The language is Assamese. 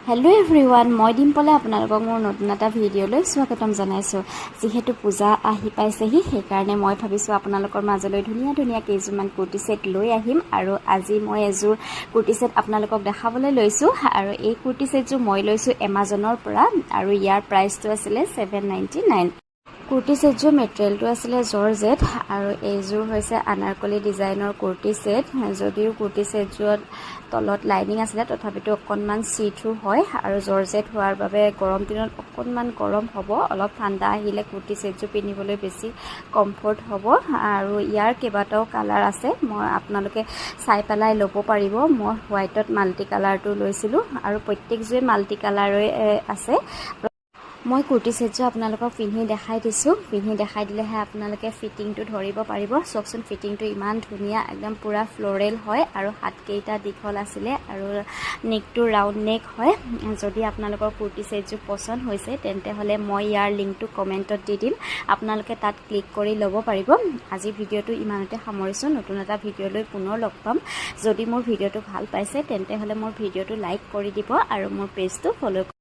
হেল্ল' এভৰিৱান, মই ডিম্পলে আপোনালোকক মোৰ নতুন এটা ভিডিঅ'লৈ স্বাগতম জনাইছোঁ। যিহেতু পূজা আহি পাইছেহি, সেইকাৰণে মই ভাবিছোঁ আপোনালোকৰ মাজলৈ ধুনীয়া ধুনীয়া কেইযোৰমান কুৰ্তি ছেট লৈ আহিম। আৰু আজি মই এযোৰ কুৰ্তি ছেট আপোনালোকক দেখাবলৈ লৈছোঁ। আৰু এই কুৰ্তি ছেটযোৰ মই লৈছোঁ এমাজনৰ পৰা, আৰু ইয়াৰ প্ৰাইচটো আছিলে $799। কুৰ্তি ছেটযোৰ মেটেৰিয়েলটো আছিলে জৰ্জেট, আৰু এইযোৰ হৈছে আনাৰকলি ডিজাইনৰ কুৰ্তি ছেট। যদিও কুৰ্তি ছেটযোৰত তলত লাইনিং আছিলে, তথাপিতো অকণমান চি থ্ৰু হয়, আৰু জৰ্জেট হোৱাৰ বাবে গৰম দিনত অকণমান গৰম হ'ব। অলপ ঠাণ্ডা আহিলে কুৰ্তি ছেটযোৰ পিন্ধিবলৈ বেছি কমফৰ্ট হ'ব। আৰু ইয়াৰ কেইবাটাও কালাৰ আছে, আপোনালোকে চাই পেলাই ল'ব পাৰিব। মই হোৱাইটত মাল্টি কালাৰটো লৈছিলোঁ, আৰু প্ৰত্যেকযোৰে মাল্টি কালাৰৰে আছে। মই কুৰ্তি ছেটযোৰ আপোনালোকক পিন্ধি দেখাই দিছোঁ। পিন্ধি দেখাই দিলেহে আপোনালোকে ফিটিংটো ধৰিব পাৰিব। চাওকচোন, ফিটিংটো ইমান ধুনীয়া, একদম পূৰা ফ্ল'ৰেল হয়, আৰু হাতকেইটা দীঘল আছিলে, আৰু নেকটো ৰাউণ্ড নেক হয়। যদি আপোনালোকৰ কুৰ্তি ছেটযোৰ পচন্দ হৈছে, তেন্তে হ'লে মই ইয়াৰ লিংকটো কমেণ্টত দি দিম, আপোনালোকে তাত ক্লিক কৰি ল'ব পাৰিব। আজি ভিডিঅ'টো ইমানতে সামৰিছোঁ। নতুন এটা ভিডিঅ'লৈ পুনৰ লগ পাম। যদি মোৰ ভিডিঅ'টো ভাল পাইছে, তেন্তে হ'লে মোৰ ভিডিঅ'টো লাইক কৰি দিব, আৰু মোৰ পেজটো ফ'ল'